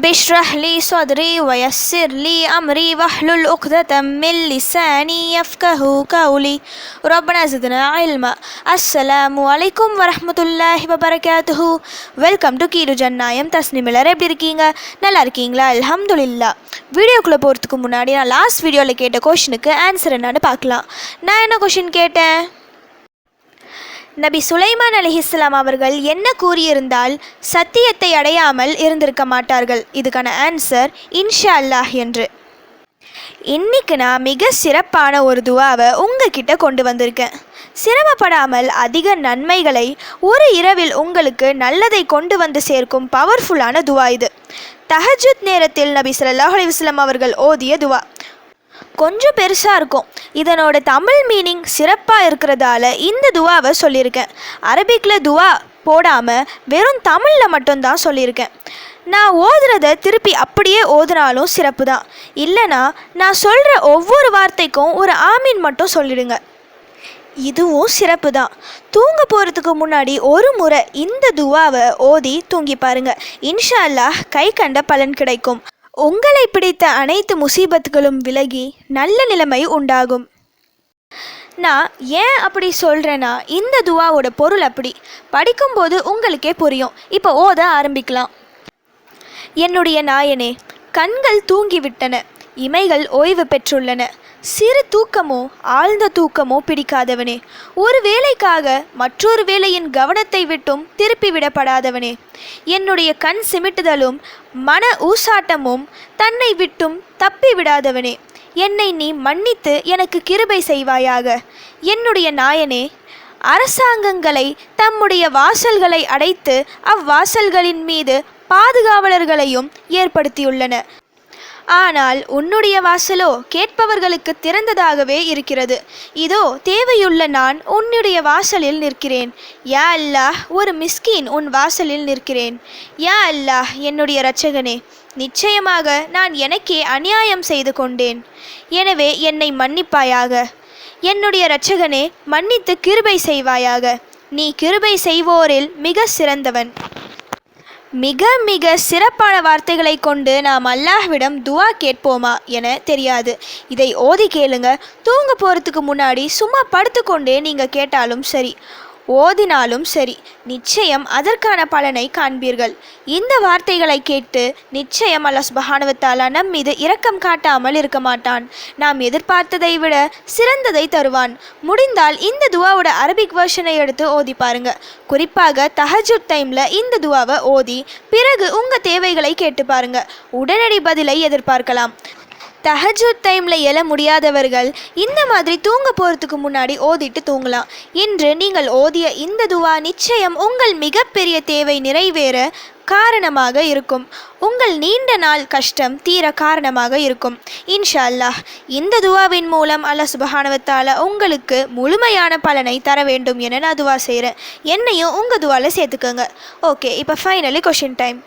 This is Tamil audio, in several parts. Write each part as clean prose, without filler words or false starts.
اشرح لي صدري ويسر لي أمري واحلل عقدة من لساني يفقهوا قولي ربنا زدنا علما. அஸ்ஸலாமு அலைக்கும் வரஹ்மத்துல்லாஹி வபரகாத்துஹு. வெல்கம் டு கீரு ஜன்னாயம். தஸ்னிம் எல்லாரும் எப்படி இருக்கீங்க? நல்லா இருக்கீங்களா? அல்ஹம்துலில்லாஹ். வீடியோக்குள்ளே போகிறதுக்கு முன்னாடி நான் லாஸ்ட் வீடியோவில் கேட்ட கொஷினுக்கு ஆன்சர் என்னன்னு பார்க்கலாம். நான் என்ன கொஷின் கேட்டேன்? நபி சுலைமான் அலைஹிஸ்ஸலாம் அவர்கள் என்ன கூறியிருந்தால் சத்தியத்தை அடையாமல் இருந்திருக்க மாட்டார்கள்? இதுக்கான ஆன்சர் இன்ஷா அல்லாஹ் என்று. இன்னைக்கு நான் மிக சிறப்பான ஒரு துவாவை உங்ககிட்ட கொண்டு வந்திருக்கேன். சிரமப்படாமல் அதிக நன்மைகளை ஒரு இரவில் உங்களுக்கு நல்லதை கொண்டு வந்து சேர்க்கும் பவர்ஃபுல்லான துவா இது. தஹஜ்ஜுத் நேரத்தில் நபி ஸல்லல்லாஹு அலைஹி வஸல்லம் அவர்கள் ஓதிய துவா. கொஞ்சம் பெருசாக இருக்கும். இதனோட தமிழ் மீனிங் சிறப்பாக இருக்கிறதால இந்த துவாவை சொல்லியிருக்கேன். அரபிக்கில் துவா போடாமல் வெறும் தமிழில் மட்டும்தான் சொல்லியிருக்கேன். நான் ஓதுறதை திருப்பி அப்படியே ஓதுனாலும் சிறப்பு தான். இல்லைனா நான் சொல்கிற ஒவ்வொரு வார்த்தைக்கும் ஒரு ஆமீன் மட்டும் சொல்லிடுங்க, இதுவும் சிறப்பு தான். தூங்க போகிறதுக்கு முன்னாடி ஒரு முறை இந்த துவாவை ஓதி தூங்கி பாருங்க. இன்ஷா அல்லாஹ் கை கண்ட பலன் கிடைக்கும். உங்களை பிடித்த அனைத்து முசீபத்துகளும் விலகி நல்ல நிலைமை உண்டாகும். நான் ஏன் அப்படி சொல்கிறேன்னா, இந்த துவாவோட பொருள் அப்படி படிக்கும்போது உங்களுக்கே புரியும். இப்போ ஓத ஆரம்பிக்கலாம். என்னுடைய நாயனே, கண்கள் தூங்கிவிட்டன, இமைகள் ஓய்வு பெற்றுள்ளன. சிறு தூக்கமோ ஆழ்ந்த தூக்கமோ பிடிக்காதவனே, ஒரு வேலைக்காக மற்றொரு வேலையின் கவனத்தை விட்டும் திருப்பி விடப்படாதவனே, என்னுடைய கண் சிமிட்டுதலும் மன ஊசாட்டமும் தன்னை விட்டும் தப்பி விடாதவனே, என்னை நீ மன்னித்து எனக்கு கிருபை செய்வாயாக. என்னுடைய நாயனே, அரசாங்கங்களை தம்முடைய வாசல்களை அடைத்து அவ்வாசல்களின் மீது பாதுகாவலர்களையும் ஏற்படுத்தியுள்ளன. ஆனால் உன்னுடைய வாசலோ கேட்பவர்களுக்கு திறந்ததாகவே இருக்கிறது. இதோ தேவையுள்ள நான் உன்னுடைய வாசலில் நிற்கிறேன். யா அல்லாஹ், ஒரு மிஸ்கீன் உன் வாசலில் நிற்கிறேன். யா அல்லாஹ், என்னுடைய இரட்சகனே, நிச்சயமாக நான் எனக்கே அநியாயம் செய்து கொண்டேன். எனவே என்னை மன்னிப்பாயாக. என்னுடைய இரட்சகனே, மன்னித்து கிருபை செய்வாயாக. நீ கிருபை செய்வோரில் மிக சிறந்தவன். மிக மிக சிறப்பான வார்த்தைகளை கொண்டு நாம் அல்லாஹ்விடம் துவா கேட்போமா என தெரியாது. இதை ஓதி கேளுங்க. தூங்க போகிறதுக்கு முன்னாடி சும்மா படுத்துக்கொண்டே நீங்கள் கேட்டாலும் சரி, ஓதினாலும் சரி, நிச்சயம் அதற்கான பலனை காண்பீர்கள். இந்த வார்த்தைகளை கேட்டு நிச்சயம் அல்லாஹ் சுப்ஹானஹு வ தஆலா நம் மீது இரக்கம் காட்டாமல் இருக்க மாட்டான். நாம் எதிர்பார்த்ததை விட சிறந்ததை தருவான். முடிந்தால் இந்த துவாவோட அரபிக் வெர்ஷனை எடுத்து ஓதி பாருங்க. குறிப்பாக தஹஜ்ஜுத் டைமில் இந்த துவாவை ஓதி பிறகு உங்கள் தேவைகளை கேட்டு பாருங்க. உடனடி பதிலை எதிர்பார்க்கலாம். தஹஜ்ஜுத் டைமில் எழ முடியாதவர்கள் இந்த மாதிரி தூங்க போகிறதுக்கு முன்னாடி ஓதிட்டு தூங்கலாம். இன்று நீங்கள் ஓதிய இந்த துவா நிச்சயம் உங்கள் மிகப்பெரிய தேவை நிறைவேற காரணமாக இருக்கும். உங்கள் நீண்ட நாள் கஷ்டம் தீர காரணமாக இருக்கும். இன்ஷா அல்லாஹ் இந்த துவாவின் மூலம் அல்லாஹ் சுப்ஹானஹு வ தஆலா உங்களுக்கு முழுமையான பலனை தர வேண்டும் என நான் துவா செய்கிறேன். என்னையும் உங்கள் துவாவில் சேர்த்துக்கோங்க. ஓகே, இப்போ ஃபைனலி கொஷின் டைம்.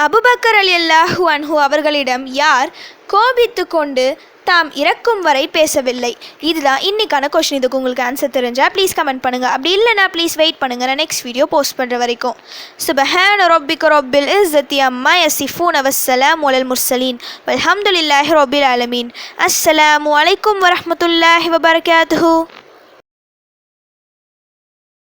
அபூபக்கர் ரலியல்லாஹு அன்ஹு அவர்களிடம் யார் கோபித்து கொண்டு தாம் இறக்கும் வரை பேசவில்லை? இதுதான் இன்னைக்கான கொஸ்டின். இதுக்கு உங்களுக்கு ஆன்சர் தெரிஞ்சால் ப்ளீஸ் கமெண்ட் பண்ணுங்கள். அப்படி இல்லைனா ப்ளீஸ் வெயிட் பண்ணுங்கள், நான் நெக்ஸ்ட் வீடியோ போஸ்ட் பண்ணுற வரைக்கும். சுப்ஹான ரப்பிக ரப்பில் இஸ்ஸத்தி அம்மா யசிஃபூன வஸ்ஸலாமு அலல் முர்சலீன் வல்ஹம்துலில்லாஹி ரப்பில் ஆலமீன். அஸ்ஸலாமு அலைக்கும் வரஹ்மத்துல்லாஹி வபரகாத்துஹு.